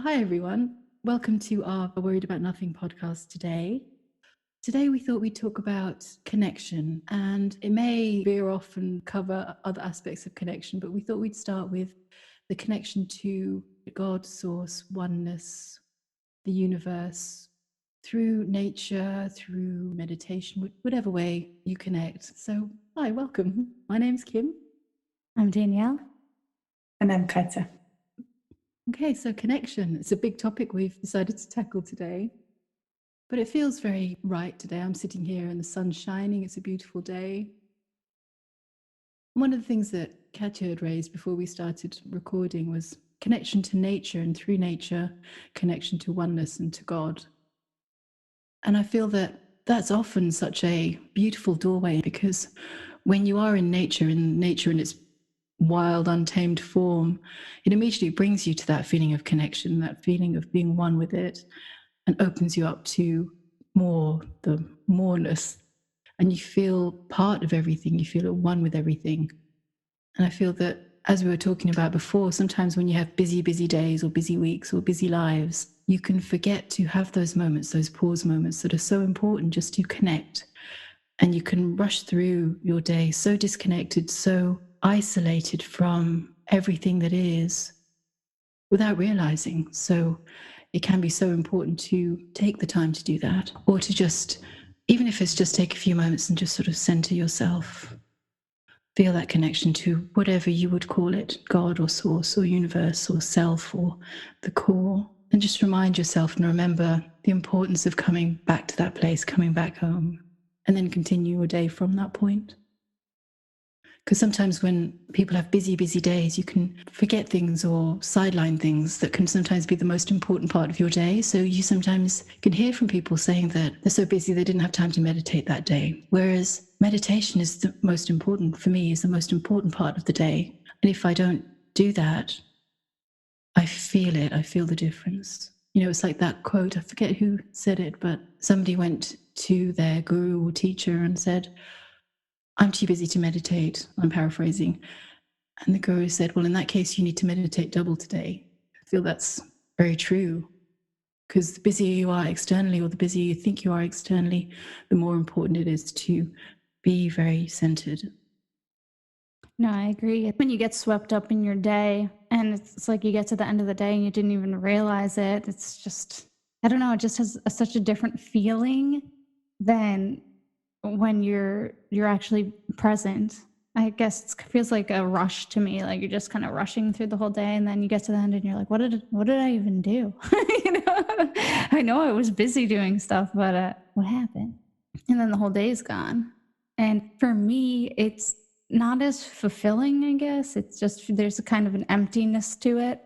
Hi, everyone. Welcome to our Worried About Nothing podcast today. Today, we thought we'd talk about connection, and it may veer off and cover other aspects of connection, but we thought we'd start with the connection to God, source, oneness, the universe, through nature, through meditation, whatever way you connect. So, hi, welcome. My name's Kim. I'm Danielle. And I'm Katya. Okay, so connection. It's a big topic we've decided to tackle today, but it feels very right today. I'm sitting here and the sun's shining. It's a beautiful day. One of the things that Katya had raised before we started recording was connection to nature, and through nature, connection to oneness and to God. And I feel that that's often such a beautiful doorway, because when you are in nature in its wild, untamed form, it immediately brings you to that feeling of connection, that feeling of being one with it, and opens you up to the moreness. And you feel part of everything, you feel at one with everything. And I feel that, as we were talking about before, sometimes when you have busy days or busy weeks or busy lives, you can forget to have those moments, those pause moments that are so important just to connect. And you can rush through your day so disconnected, so isolated from everything that is, without realizing. So it can be so important to take the time to do that, or to just, even if it's just take a few moments and just sort of center yourself, feel that connection to whatever you would call it, God or source or universe or self or the core, and just remind yourself and remember the importance of coming back to that place, coming back home, and then continue your day from that point. Because sometimes when people have busy days, you can forget things or sideline things that can sometimes be the most important part of your day. So you sometimes can hear from people saying that they're so busy they didn't have time to meditate that day. Whereas meditation is the most important, for me, is the most important part of the day. And if I don't do that, I feel it. I feel the difference. You know, it's like that quote, I forget who said it, but somebody went to their guru or teacher and said, "I'm too busy to meditate." I'm paraphrasing. And the guru said, "Well, in that case, you need to meditate double today." I feel that's very true, because the busier you are externally, or the busier you think you are externally, the more important it is to be very centered. No, I agree. When you get swept up in your day and it's like you get to the end of the day and you didn't even realize it, it's just, I don't know, it just has such a different feeling than when you're actually present. I guess it feels like a rush to me, like you're just kind of rushing through the whole day, and then you get to the end and you're like, what did I even do? I know I was busy doing stuff, but what happened? And then the whole day is gone. And for me, it's not as fulfilling, I guess. It's just there's a kind of an emptiness to it.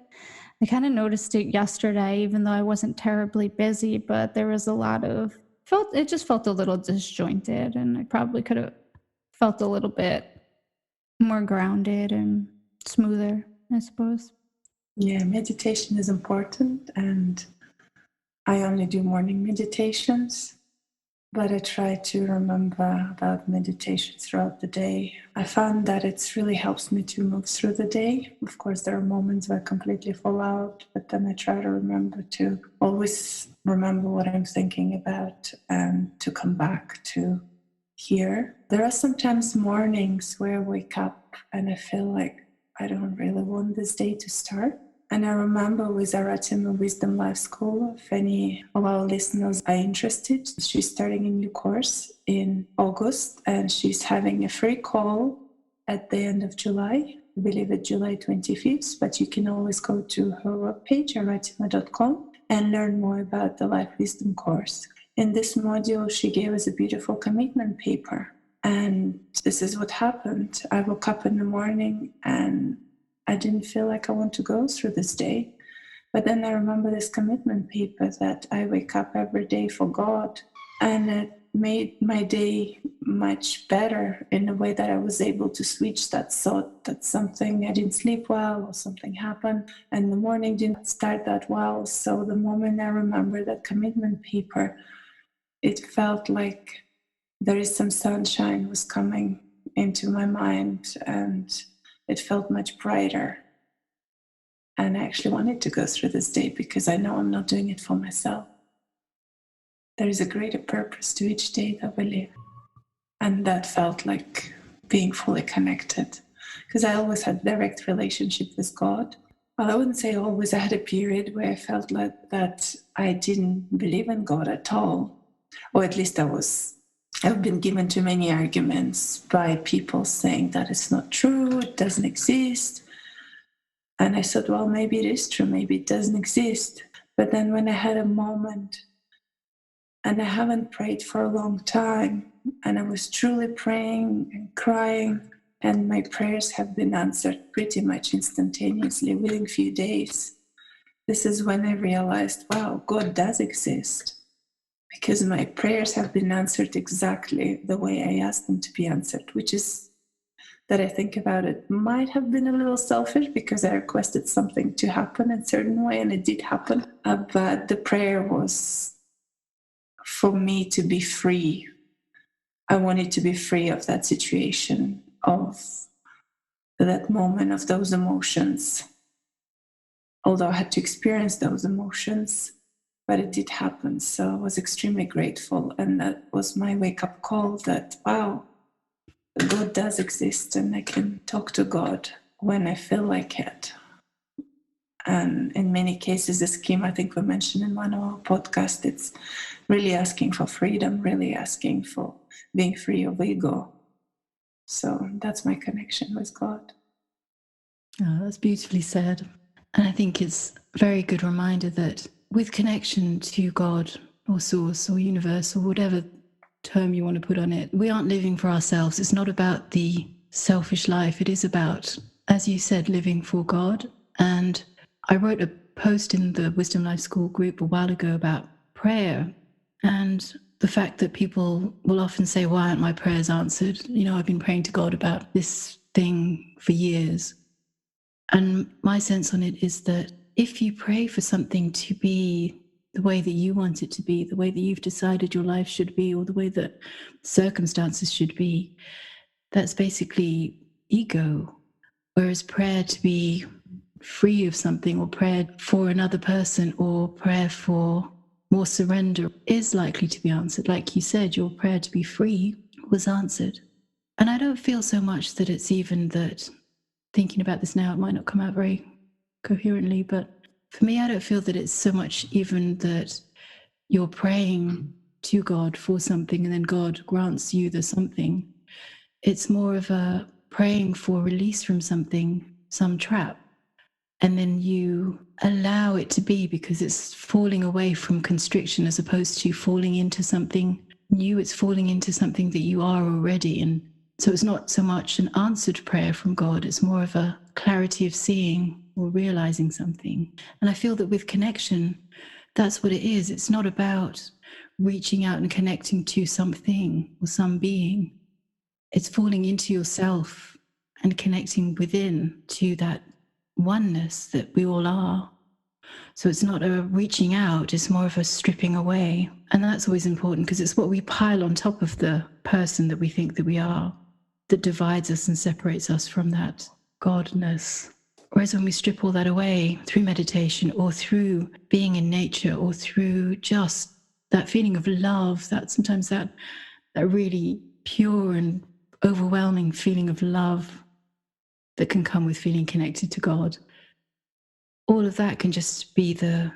I kind of noticed it yesterday, even though I wasn't terribly busy, but there was a lot of it just felt a little disjointed, and I probably could have felt a little bit more grounded and smoother, I suppose. Yeah, meditation is important, and I only do morning meditations, but I try to remember about meditation throughout the day. I found that it really helps me to move through the day. Of course, there are moments where I completely fall out, but then I try to remember to always remember what I'm thinking about and to come back to here. There are sometimes mornings where I wake up and I feel like I don't really want this day to start. And I remember with Aratima Wisdom Life School, if any of our listeners are interested, she's starting a new course in August, and she's having a free call at the end of July. I believe it's July 25th, but you can always go to her webpage, aratima.com, and learn more about the Life Wisdom course. In this module, she gave us a beautiful commitment paper. And this is what happened. I woke up in the morning and I didn't feel like I want to go through this day. But then I remember this commitment paper that I wake up every day for God. And it made my day much better in a way that I was able to switch that thought that something, I didn't sleep well or something happened and the morning didn't start that well. So the moment I remember that commitment paper, it felt like there is some sunshine was coming into my mind, and it felt much brighter. And I actually wanted to go through this day because I know I'm not doing it for myself. There is a greater purpose to each day that we live. And that felt like being fully connected, because I always had direct relationship with God. Well, I wouldn't say always. I had a period where I felt like that I didn't believe in God at all, or at least I've been given too many arguments by people saying that it's not true, it doesn't exist. And I thought, well, maybe it is true, maybe it doesn't exist. But then when I had a moment, and I haven't prayed for a long time, and I was truly praying and crying, and my prayers have been answered pretty much instantaneously within a few days. This is when I realized, wow, God does exist, because my prayers have been answered exactly the way I asked them to be answered, which is, that I think about it, might have been a little selfish because I requested something to happen in a certain way, and it did happen. But the prayer was for me to be free. I wanted to be free of that situation, of that moment, of those emotions. Although I had to experience those emotions, but it did happen. So I was extremely grateful. And that was my wake-up call that, wow, God does exist, and I can talk to God when I feel like it. And in many cases, as Kim, I think we mentioned in one of our podcasts, it's really asking for freedom, really asking for being free of ego. So that's my connection with God. Oh, that's beautifully said. And I think it's a very good reminder that with connection to God or source or universe or whatever term you want to put on it, we aren't living for ourselves. It's not about the selfish life. It is about, as you said, living for God. And I wrote a post in the Wisdom Life School group a while ago about prayer and the fact that people will often say, why aren't my prayers answered? You know, I've been praying to God about this thing for years. And my sense on it is that if you pray for something to be the way that you want it to be, the way that you've decided your life should be, or the way that circumstances should be, that's basically ego. Whereas prayer to be free of something, or prayer for another person, or prayer for more surrender is likely to be answered. Like you said, your prayer to be free was answered. And I don't feel so much that it's even that, thinking about this now, it might not come out very coherently, but for me, I don't feel that it's so much even that you're praying to God for something and then God grants you the something. It's more of a praying for release from something, some trap, and then you allow it to be, because it's falling away from constriction as opposed to falling into something new. It's falling into something that you are already. And so it's not so much an answered prayer from God, it's more of a clarity of seeing or realizing something. And I feel that with connection, that's what it is. It's not about reaching out and connecting to something or some being. It's falling into yourself and connecting within to that oneness that we all are. So it's not a reaching out, it's more of a stripping away. And that's always important, because it's what we pile on top of the person that we think that we are that divides us and separates us from that godness. Whereas when we strip all that away through meditation or through being in nature or through just that feeling of love, that sometimes that really pure and overwhelming feeling of love that can come with feeling connected to God, all of that can just be the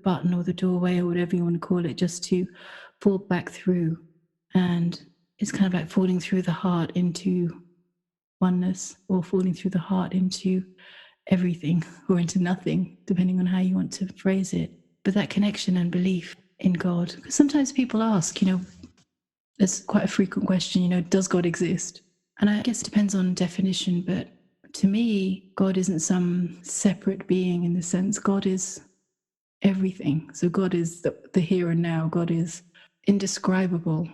button or the doorway or whatever you want to call it, just to fall back through. And it's kind of like falling through the heart into oneness, or falling through the heart into everything or into nothing, depending on how you want to phrase it. But that connection and belief in God, because sometimes people ask, there's quite a frequent question, does God exist? And I guess it depends on definition, but to me, God isn't some separate being in the sense. God is everything. So God is the here and now. God is indescribable.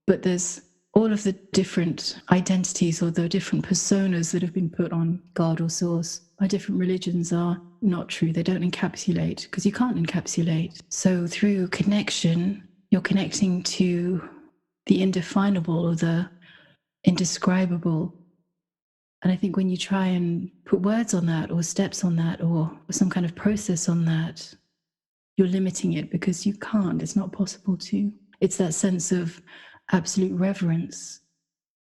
But there's all of the different identities or the different personas that have been put on God or source by different religions are not true. They don't encapsulate, because you can't encapsulate. So through connection, you're connecting to the indefinable or the indescribable. And I think when you try and put words on that or steps on that or some kind of process on that, you're limiting it because you can't. It's not possible to. It's that sense of absolute reverence,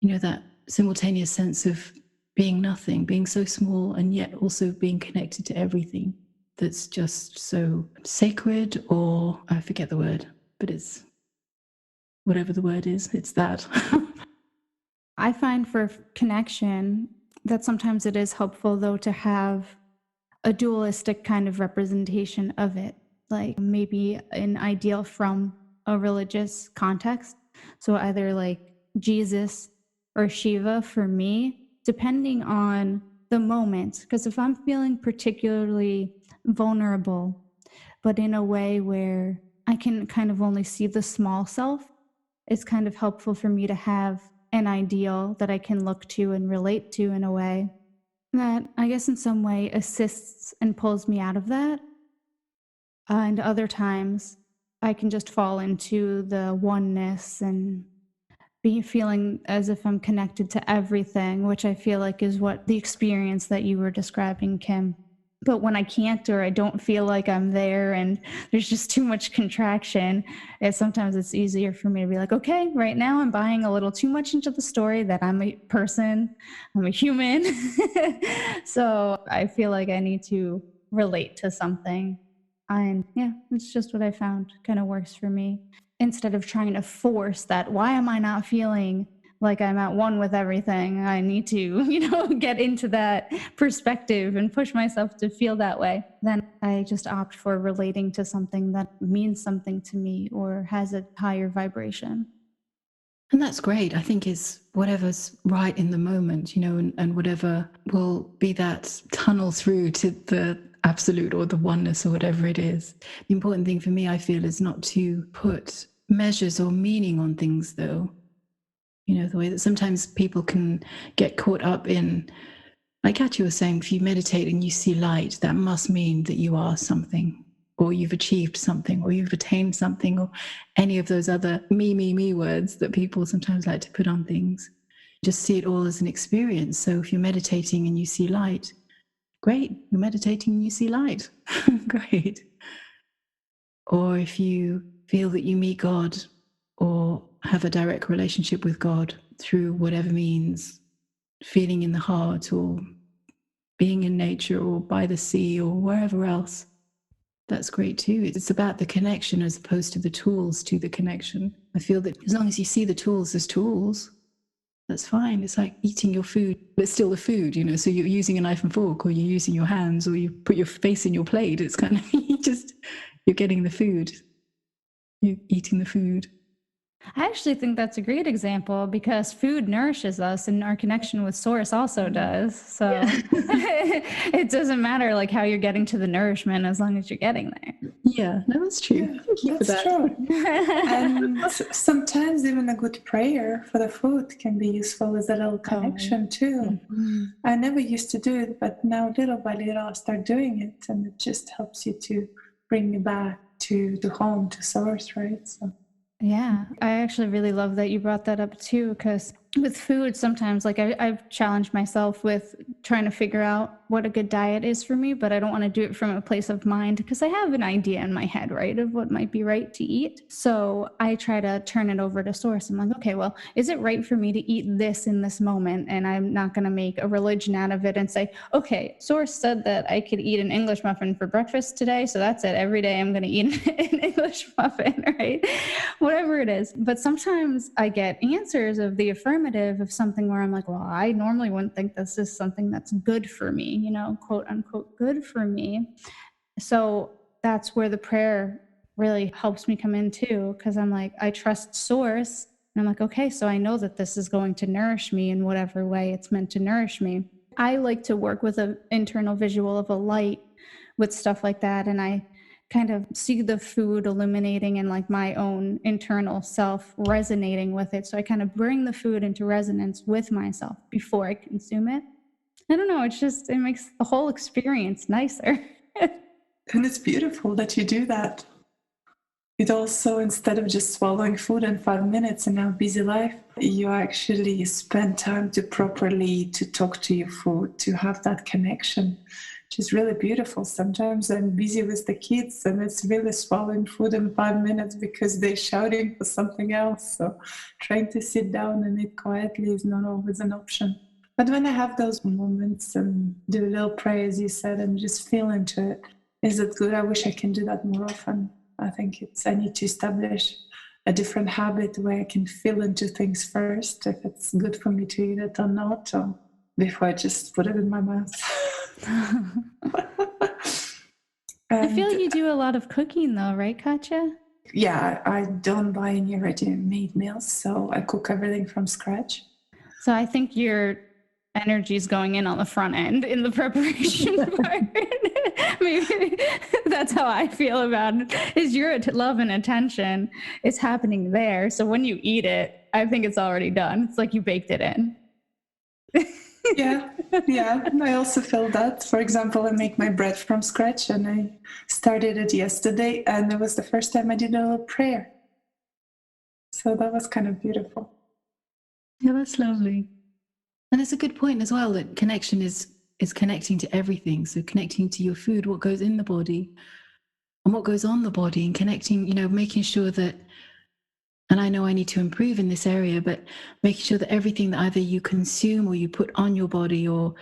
that simultaneous sense of being nothing, being so small, and yet also being connected to everything that's just so sacred, or I forget the word, but it's whatever the word is, it's that. I find for connection that sometimes it is helpful, though, to have a dualistic kind of representation of it, like maybe an ideal from a religious context. So either like Jesus or Shiva for me, depending on the moment. Because if I'm feeling particularly vulnerable, but in a way where I can kind of only see the small self, it's kind of helpful for me to have an ideal that I can look to and relate to in a way that I guess in some way assists and pulls me out of that. And other times I can just fall into the oneness and be feeling as if I'm connected to everything, which I feel like is what the experience that you were describing, Kim. But when I can't, or I don't feel like I'm there and there's just too much contraction, sometimes it's easier for me to be like, okay, right now I'm buying a little too much into the story that I'm a person, I'm a human. So I feel like I need to relate to something. And yeah, it's just what I found kind of works for me. Instead of trying to force that, why am I not feeling like I'm at one with everything? I need to, get into that perspective and push myself to feel that way. Then I just opt for relating to something that means something to me or has a higher vibration. And that's great. I think it's whatever's right in the moment, and whatever will be that tunnel through to the absolute or the oneness or whatever it is. The important thing for me, I feel, is not to put measures or meaning on things, though. The way that sometimes people can get caught up in, like Katya was saying, if you meditate and you see light, that must mean that you are something, or you've achieved something, or you've attained something, or any of those other me words that people sometimes like to put on things. Just see it all as an experience. So if you're meditating and you see light, great, you're meditating and you see light. Great. Or if you feel that you meet God or have a direct relationship with God through whatever means, feeling in the heart or being in nature or by the sea or wherever else, that's great too. It's about the connection as opposed to the tools to the connection. I feel that as long as you see the tools as tools, that's fine. It's like eating your food, but it's still the food, so you're using a knife and fork, or you're using your hands, or you put your face in your plate. It's kind of, you're getting the food, you're eating the food. I actually think that's a great example because food nourishes us and our connection with source also does. So it doesn't matter like how you're getting to the nourishment as long as you're getting there. Yeah, no, that's true. Yeah, Thank you for that's that. true. And sometimes even a good prayer for the food can be useful as a little connection too. Mhm. I never used to do it, but now little by little I start doing it, and it just helps you to bring you back to the home, to source, right? So Yeah, I actually really love that you brought that up too, because with food, sometimes like I've challenged myself with trying to figure out what a good diet is for me, but I don't want to do it from a place of mind because I have an idea in my head, right, of what might be right to eat. So I try to turn it over to source. I'm like, okay, well, is it right for me to eat this in this moment? And I'm not going to make a religion out of it and say, okay, source said that I could eat an English muffin for breakfast today. So that's it. Every day I'm going to eat an English muffin, right? Whatever it is. But sometimes I get answers of the affirmative of something where I'm like, well, I normally wouldn't think this is something that's good for me, quote unquote, good for me. So that's where the prayer really helps me come in too, because I'm like, I trust source. And I'm like, okay, so I know that this is going to nourish me in whatever way it's meant to nourish me. I like to work with an internal visual of a light with stuff like that. And I kind of see the food illuminating and like my own internal self resonating with it. So I kind of bring the food into resonance with myself before I consume it. I don't know, it makes the whole experience nicer. and it's beautiful that you do that. it also, instead of just swallowing food in 5 minutes in our busy life, you actually spend time to properly to talk to your food, to have that connection, which is really beautiful. Sometimes I'm busy with the kids and it's really swallowing food in 5 minutes because they're shouting for something else. So trying to sit down and eat quietly is not always an option. But when I have those moments and do a little prayer, as you said, and just feel into it, is it good? I wish I can do that more often. I think I need to establish a different habit where I can feel into things first, if it's good for me to eat it or not, or before I just put it in my mouth. I feel you do a lot of cooking though, right, Katya? Yeah, I don't buy any ready-made meals, so I cook everything from scratch. So I think your energy is going in on the front end in the preparation part. Maybe that's how I feel about it, is your love and attention is happening there. So when you eat it, I think it's already done. It's like you baked it in. Yeah. I also feel that. For example, I make my bread from scratch and I started it yesterday and it was the first time I did a little prayer. So that was kind of beautiful. Yeah, that's lovely. And it's a good point as well that connection is connecting to everything. So connecting to your food, what goes in the body and what goes on the body, and connecting, making sure that, and I know I need to improve in this area, but making sure that everything that either you consume or you put on your body, or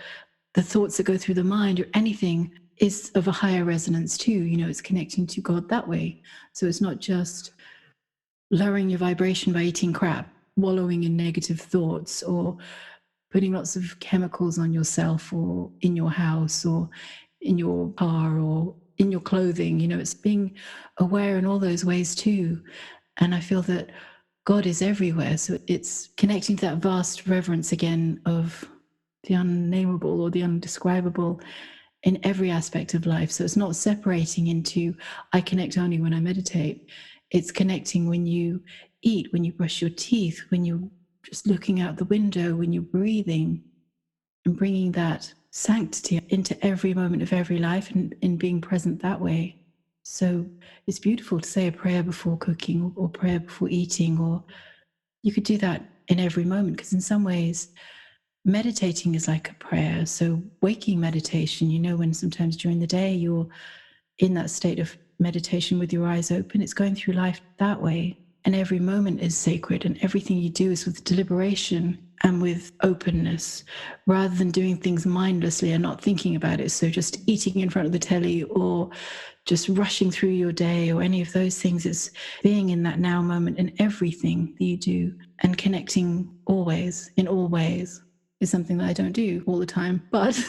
the thoughts that go through the mind or anything, is of a higher resonance too. It's connecting to God that way. So it's not just lowering your vibration by eating crap, wallowing in negative thoughts, or putting lots of chemicals on yourself or in your house or in your car or in your clothing. It's being aware in all those ways too. And I feel that God is everywhere. So it's connecting to that vast reverence again of the unnameable or the undescribable in every aspect of life. So it's not separating into, I connect only when I meditate. It's connecting when you eat, when you brush your teeth, when you're just looking out the window, when you're breathing, and bringing that sanctity into every moment of every life and in being present that way. So it's beautiful to say a prayer before cooking or prayer before eating, or you could do that in every moment, because in some ways meditating is like a prayer. So waking meditation, when sometimes during the day you're in that state of meditation with your eyes open, it's going through life that way. And every moment is sacred, and everything you do is with deliberation and with openness, rather than doing things mindlessly and not thinking about it. So just eating in front of the telly or just rushing through your day or any of those things. It's being in that now moment in everything that you do, and connecting always, in all ways, is something that I don't do all the time. But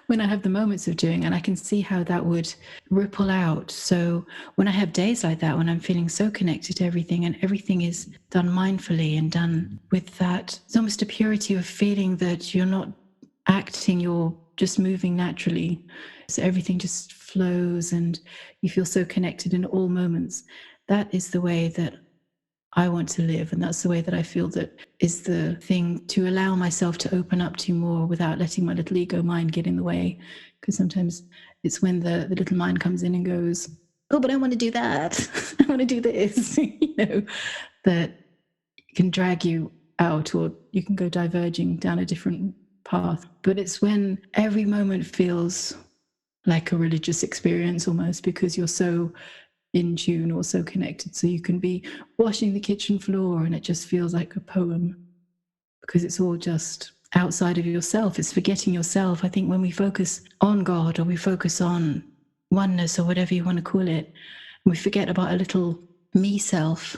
when I have the moments of doing, and I can see how that would ripple out. So when I have days like that, when I'm feeling so connected to everything and everything is done mindfully and done with that, it's almost a purity of feeling that you're not acting, you're just moving naturally. So everything just flows and you feel so connected in all moments. That is the way that I want to live. And that's the way that I feel that is the thing to allow myself to open up to more without letting my little ego mind get in the way. Because sometimes it's when the little mind comes in and goes, oh, but I want to do that. I want to do this, that can drag you out, or you can go diverging down a different path. But it's when every moment feels like a religious experience almost, because you're so in tune or so connected. So you can be washing the kitchen floor and it just feels like a poem, because it's all just outside of yourself. It's forgetting yourself. I think when we focus on God, or we focus on oneness, or whatever you want to call it, and we forget about a little me self,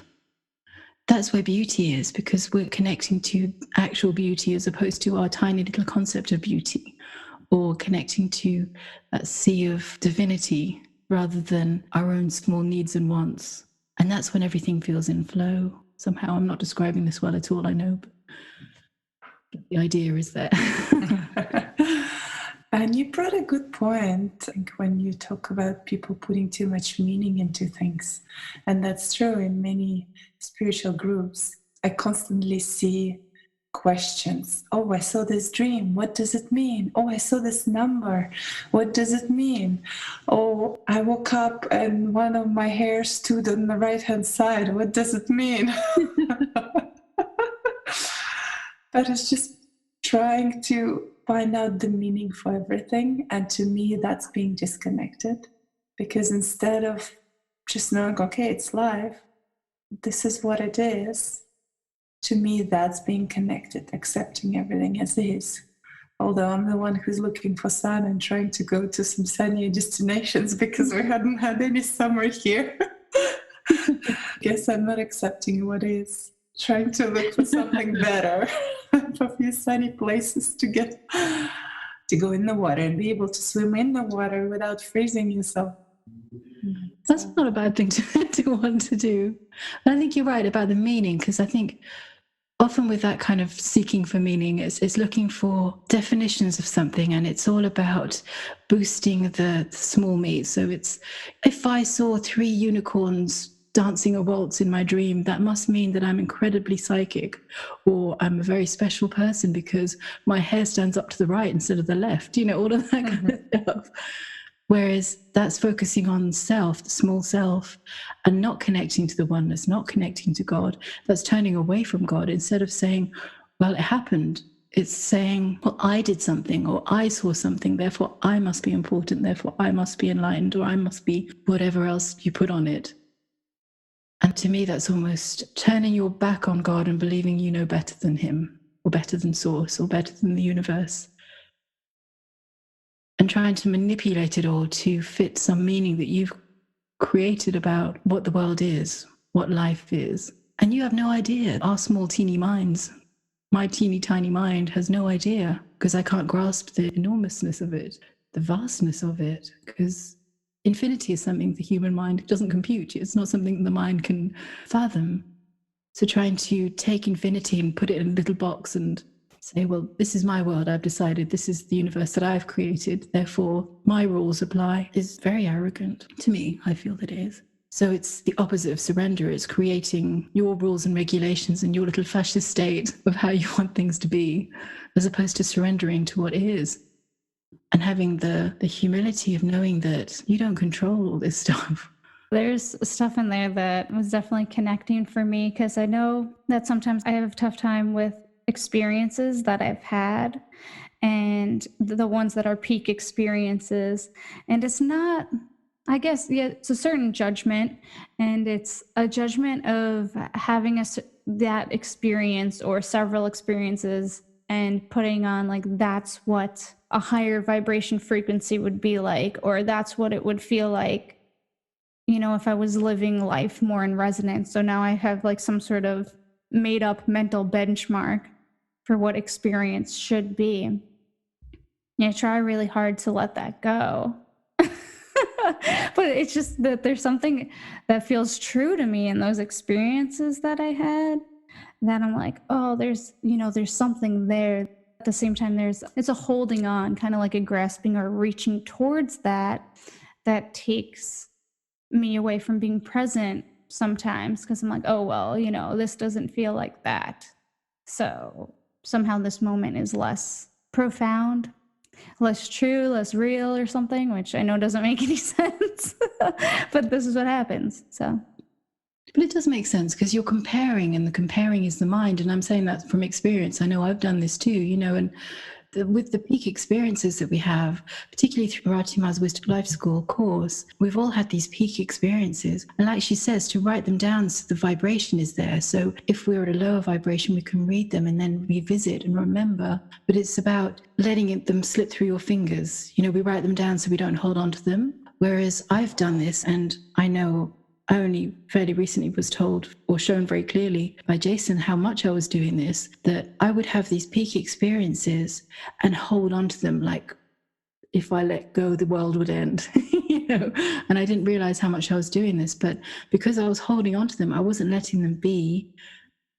that's where beauty is, because we're connecting to actual beauty as opposed to our tiny little concept of beauty, or connecting to that sea of divinity rather than our own small needs and wants. And that's when everything feels in flow. Somehow, I'm not describing this well at all, I know, but the idea is there. And you brought a good point, I think, when you talk about people putting too much meaning into things. And that's true in many spiritual groups. I constantly see questions. Oh, I saw this dream. What does it mean? Oh, I saw this number. What does it mean? Oh, I woke up and one of my hairs stood on the right-hand side. What does it mean? But it's just trying to find out the meaning for everything. And to me, that's being disconnected. Because instead of just knowing, okay, it's life, this is what it is, to me, that's being connected, accepting everything as is. Although I'm the one who's looking for sun and trying to go to some sunny destinations because we hadn't had any summer here. Guess I'm not accepting what is. Trying to look for something better, for a few sunny places to get to go in the water and be able to swim in the water without freezing yourself. That's not a bad thing to want to do. I think you're right about the meaning, because I think often with that kind of seeking for meaning, it's looking for definitions of something, and it's all about boosting the small me. So it's, if I saw 3 unicorns dancing a waltz in my dream, that must mean that I'm incredibly psychic, or I'm a very special person because my hair stands up to the right instead of the left, all of that kind of stuff. Whereas that's focusing on self, the small self, and not connecting to the oneness, not connecting to God. That's turning away from God instead of saying, well, it happened. It's saying, well, I did something, or I saw something, therefore I must be important, therefore I must be enlightened, or I must be whatever else you put on it. And to me, that's almost turning your back on God and believing you know better than him, or better than Source, or better than the universe. And trying to manipulate it all to fit some meaning that you've created about what the world is, what life is. And you have no idea. Our small, teeny minds, my teeny, tiny mind has no idea, because I can't grasp the enormousness of it, the vastness of it, because infinity is something the human mind doesn't compute. It's not something the mind can fathom. So trying to take infinity and put it in a little box and say, well, this is my world, I've decided, this is the universe that I've created, therefore my rules apply, is very arrogant. To me, I feel that it is. So it's the opposite of surrender. It's creating your rules and regulations and your little fascist state of how you want things to be, as opposed to surrendering to what is. And having the humility of knowing that you don't control all this stuff. There's stuff in there that was definitely connecting for me, because I know that sometimes I have a tough time with experiences that I've had, and the ones that are peak experiences. And it's not, I guess, yeah, it's a certain judgment, and it's a judgment of having that experience or several experiences and putting on like, that's what a higher vibration frequency would be like, or that's what it would feel like, if I was living life more in resonance. So now I have like some sort of made up mental benchmark for what experience should be. I try really hard to let that go. But it's just that there's something that feels true to me in those experiences that I had, that I'm like, oh, there's something there. At the same time, it's a holding on, kind of like a grasping or reaching towards that takes me away from being present sometimes, because I'm like, oh, well, this doesn't feel like that. So somehow this moment is less profound, less true, less real or something, which I know doesn't make any sense, but this is what happens. So. But it does make sense, because you're comparing, and the comparing is the mind. And I'm saying that from experience. I know I've done this too, and with the peak experiences that we have, particularly through Ratima's Wisdom Life School course, we've all had these peak experiences. And like she says, to write them down so the vibration is there. So if we're at a lower vibration, we can read them and then revisit and remember. But it's about letting them slip through your fingers. We write them down so we don't hold on to them. Whereas I've done this, and I know I only fairly recently was told or shown very clearly by Jason how much I was doing this, that I would have these peak experiences and hold on to them like, if I let go, the world would end, and I didn't realize how much I was doing this. But because I was holding on to them, I wasn't letting them be.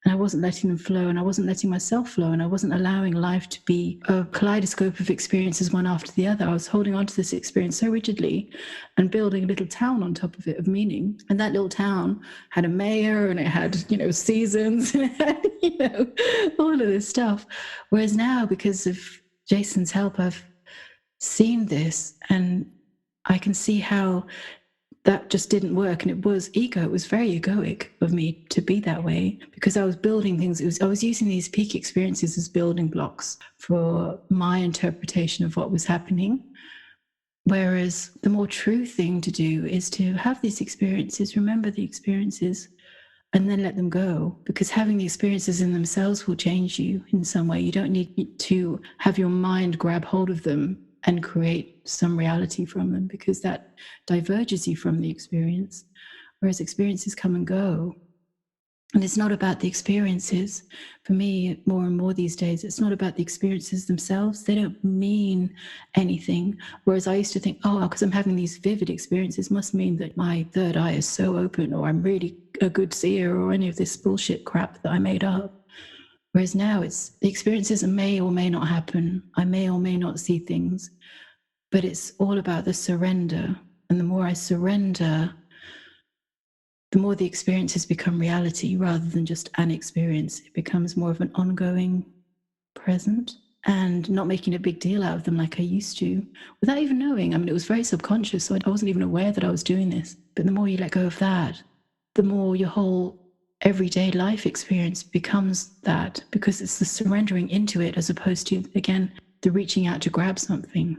and I wasn't letting them flow, and I wasn't letting myself flow, and I wasn't allowing life to be a kaleidoscope of experiences one after the other. I was holding on to this experience so rigidly and building a little town on top of it of meaning. And that little town had a mayor, and it had, seasons, and it had, all of this stuff. Whereas now, because of Jason's help, I've seen this, and I can see how that just didn't work. And it was ego. It was very egoic of me to be that way, because I was building things. I was using these peak experiences as building blocks for my interpretation of what was happening. Whereas the more true thing to do is to have these experiences, remember the experiences, and then let them go, because having the experiences in themselves will change you in some way. You don't need to have your mind grab hold of them and create some reality from them, because that diverges you from the experience. Whereas experiences come and go. And it's not about the experiences. For me, more and more these days, it's not about the experiences themselves. They don't mean anything. Whereas I used to think, oh, because I'm having these vivid experiences must mean that my third eye is so open, or I'm really a good seer, or any of this bullshit crap that I made up. Whereas now it's the experiences may or may not happen. I may or may not see things, but it's all about the surrender. And the more I surrender, the more the experiences become reality rather than just an experience. It becomes more of an ongoing present, and not making a big deal out of them like I used to, without even knowing. I mean, it was very subconscious, so I wasn't even aware that I was doing this. But the more you let go of that, the more your whole everyday life experience becomes that, because it's the surrendering into it as opposed to, again, the reaching out to grab something,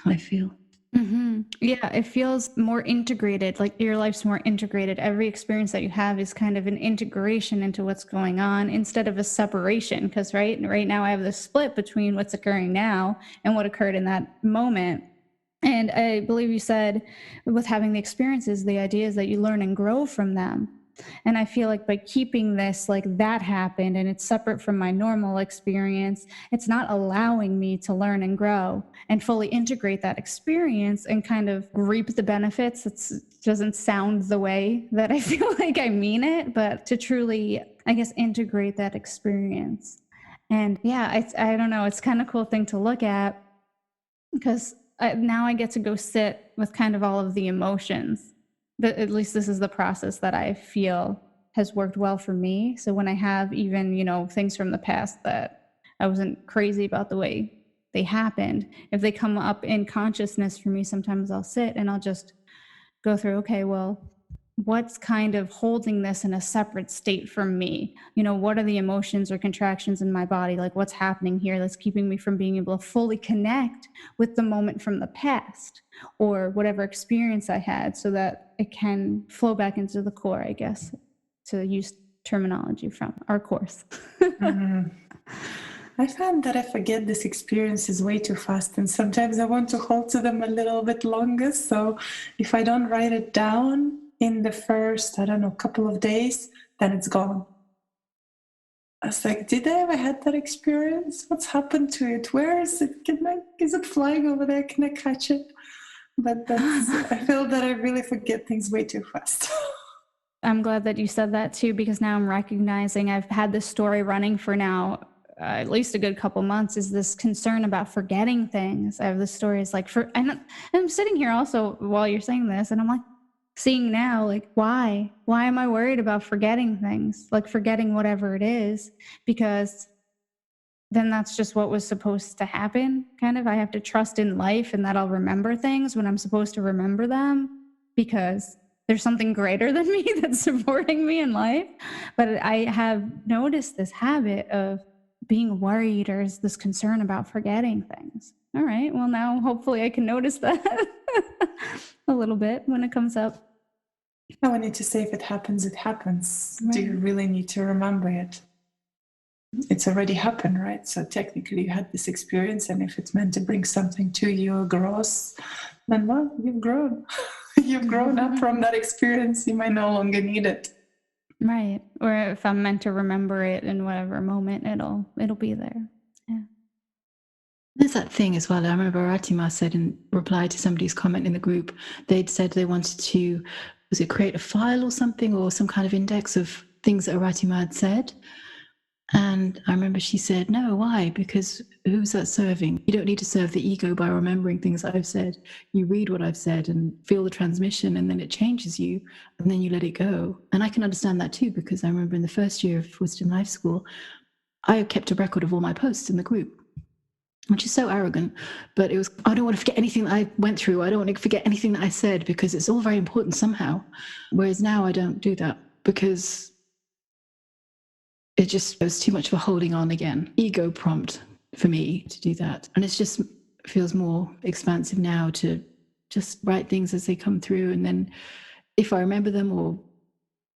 I feel. Mm-hmm. Yeah, it feels more integrated, like your life's more integrated. Every experience that you have is kind of an integration into what's going on instead of a separation. Because right now I have this split between what's occurring now and what occurred in that moment. And I believe you said with having the experiences, the idea is that you learn and grow from them. And I feel like by keeping this, like that happened and it's separate from my normal experience, it's not allowing me to learn and grow and fully integrate that experience and kind of reap the benefits. It doesn't sound the way that I feel like I mean it, but to truly, I guess, integrate that experience. And yeah, I don't know, it's kind of cool thing to look at, because now I get to go sit with kind of all of the emotions. But at least this is the process that I feel has worked well for me. So when I have even, things from the past that I wasn't crazy about the way they happened, if they come up in consciousness for me, sometimes I'll sit and I'll just go through, okay, well, what's kind of holding this in a separate state from me? What are the emotions or contractions in my body? Like, what's happening here that's keeping me from being able to fully connect with the moment from the past or whatever experience I had, so that it can flow back into the core, I guess, to use terminology from our course. Mm-hmm. I found that I forget these experiences way too fast, and sometimes I want to hold to them a little bit longer. So if I don't write it down in the first, couple of days, then it's gone. I was like, did I ever had that experience? What's happened to it? Where is it? Is it flying over there? Can I catch it? But I feel that I really forget things way too fast. I'm glad that you said that too, because now I'm recognizing I've had this story running for now at least a good couple months, is this concern about forgetting things. I have this story is like, I'm sitting here also while you're saying this, and I'm like, seeing now, like, why am I worried about forgetting things, like forgetting whatever it is? Because then that's just what was supposed to happen. Kind of, I have to trust in life and that I'll remember things when I'm supposed to remember them, because there's something greater than me that's supporting me in life. But I have noticed this habit of being worried, or is this concern about forgetting things. All right, well, now hopefully I can notice that a little bit when it comes up. Now I need to say, if it happens, it happens. Right. Do you really need to remember it? It's already happened, right? So technically you had this experience, and if it's meant to bring something to you or gross, then well, you've grown. You've grown up from that experience. You might no longer need it. Right. Or if I'm meant to remember it in whatever moment, it'll be there. Yeah. There's that thing as well. I remember Ratima said in reply to somebody's comment in the group, they'd said they wanted to, was it create a file or something, or some kind of index of things that Aratima had said. And I remember she said, no, why? Because who's that serving? You don't need to serve the ego by remembering things I've said. You read what I've said and feel the transmission, and then it changes you, and then you let it go. And I can understand that too, because I remember in the first year of Wisdom Life School, I kept a record of all my posts in the group, which is so arrogant, but it was, I don't want to forget anything that I went through. I don't want to forget anything that I said, because it's all very important somehow. Whereas now I don't do that, because it just was too much of a holding on again. Ego prompt for me to do that. And it just feels more expansive now to just write things as they come through. And then if I remember them, or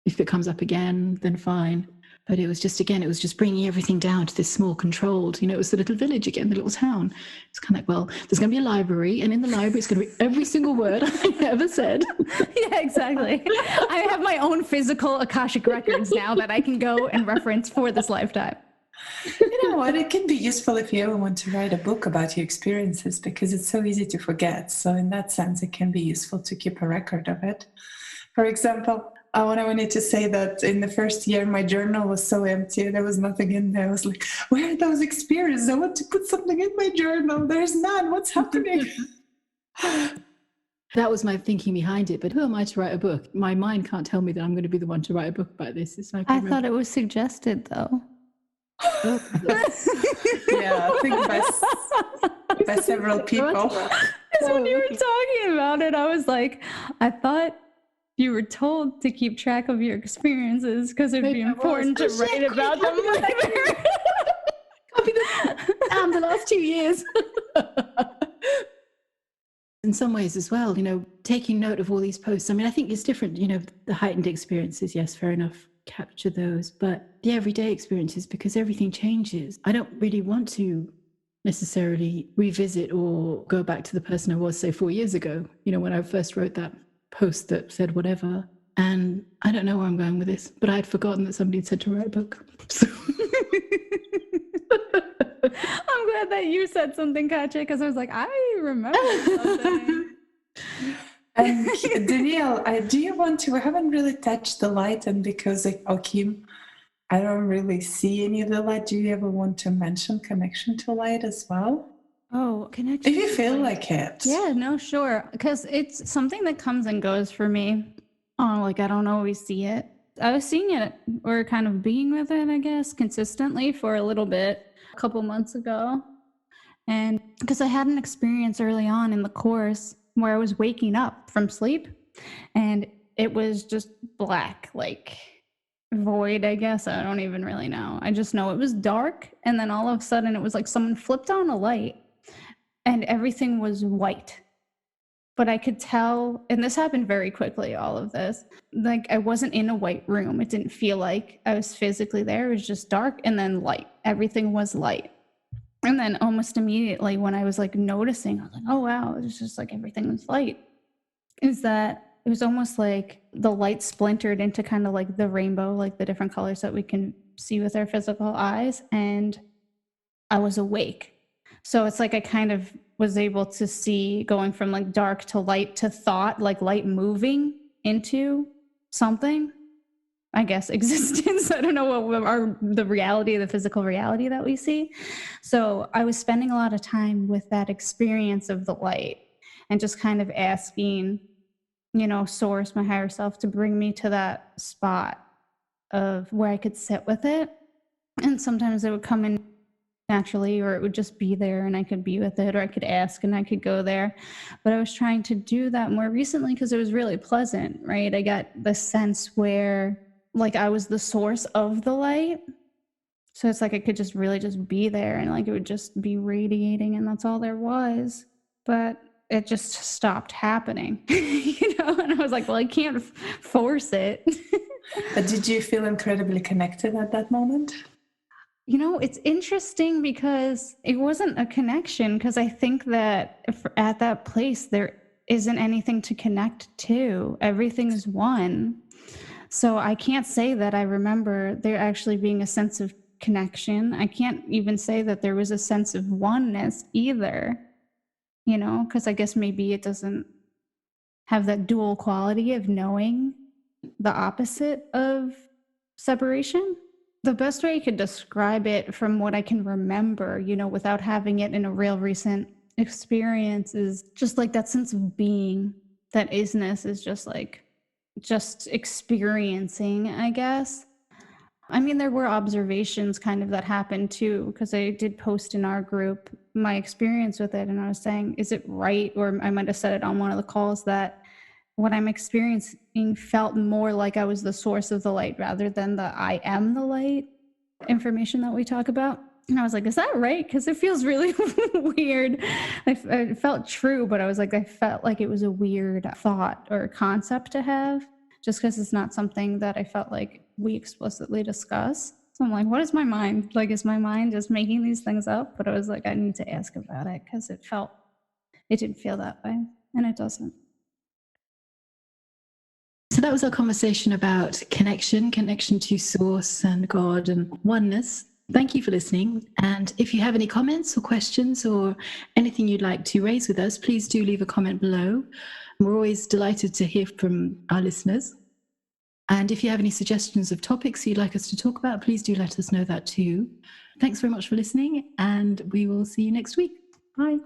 if it comes up again, then fine. But it was just bringing everything down to this small controlled, it was the little village again, the little town. It's kind of like, well, there's going to be a library, and in the library it's going to be every single word I ever said. Yeah, exactly. I have my own physical Akashic records now that I can go and reference for this lifetime. You know what? It can be useful if you ever want to write a book about your experiences, because it's so easy to forget. So in that sense, it can be useful to keep a record of it. For example, I wanted to say that in the first year, my journal was so empty. There was nothing in there. I was like, where are those experiences? I want to put something in my journal. There's none. What's happening? That was my thinking behind it. But who am I to write a book? My mind can't tell me that I'm going to be the one to write a book about this. It's like, I thought it was suggested, though. Oh. Yeah, I think by several people. Because when you were talking about it, I was like, I thought you were told to keep track of your experiences because it'd be important to write about them later. Copy the last 2 years. In some ways as well, taking note of all these posts. I mean, I think it's different, the heightened experiences, yes, fair enough, capture those, but the everyday experiences, because everything changes. I don't really want to necessarily revisit or go back to the person I was, say, 4 years ago, when I first wrote that post that said whatever. And I don't know where I'm going with this, but I had forgotten that somebody had said to write a book. So. I'm glad that you said something, Katya, because I was like, I remember something. And Danielle, we haven't really touched the light, and because of Kim, I don't really see any of the light. Do you ever want to mention connection to light as well? Oh, connection. If you feel like it. Yeah, no, sure. Because it's something that comes and goes for me. I don't always see it. I was seeing it, or kind of being with it, I guess, consistently for a little bit, a couple months ago. And because I had an experience early on in the course where I was waking up from sleep, and it was just black, like void, I guess. I don't even really know. I just know it was dark. And then all of a sudden it was like someone flipped on a light and everything was white. But I could tell, and this happened very quickly, all of this, like I wasn't in a white room. It didn't feel like I was physically there. It was just dark and then light. Everything was light. And then almost immediately when I was like noticing, I was like, oh, wow, it's just like everything was light. Is that it was almost like the light splintered into kind of like the rainbow, like the different colors that we can see with our physical eyes. And I was awake. So it's like I kind of was able to see going from like dark to light to thought, like light moving into something, I guess, existence. I don't know what the reality, the physical reality that we see. So I was spending a lot of time with that experience of the light and just kind of asking, source, my higher self, to bring me to that spot of where I could sit with it. And sometimes it would come in naturally, or it would just be there and I could be with it, or I could ask and I could go there. But I was trying to do that more recently because it was really pleasant, right? I got the sense where like I was the source of the light. So it's like I could just really just be there and like it would just be radiating and that's all there was. But it just stopped happening, and I was like, well, I can't force it. But did you feel incredibly connected at that moment? It's interesting because it wasn't a connection, because I think that at that place, there isn't anything to connect to. Everything is one. So I can't say that I remember there actually being a sense of connection. I can't even say that there was a sense of oneness either, because I guess maybe it doesn't have that dual quality of knowing the opposite of separation. The best way I could describe it from what I can remember, you know, without having it in a real recent experience, is just like that sense of being, that isness is just like, just experiencing, I guess. I mean, there were observations kind of that happened too, because I did post in our group my experience with it. And I was saying, is it right? Or I might have said it on one of the calls that what I'm experiencing felt more like I was the source of the light rather than the I am the light information that we talk about. And I was like, is that right? Because it feels really weird. It felt true, but I was like, I felt like it was a weird thought or concept to have, just because it's not something that I felt like we explicitly discuss. So I'm like, what is my mind? Like, is my mind just making these things up? But I was like, I need to ask about it because it didn't feel that way. And it doesn't. So that was our conversation about connection to source and God and oneness. Thank you for listening. And if you have any comments or questions or anything you'd like to raise with us, please do leave a comment below. We're always delighted to hear from our listeners. And if you have any suggestions of topics you'd like us to talk about, please do let us know that too. Thanks very much for listening, and we will see you next week. Bye.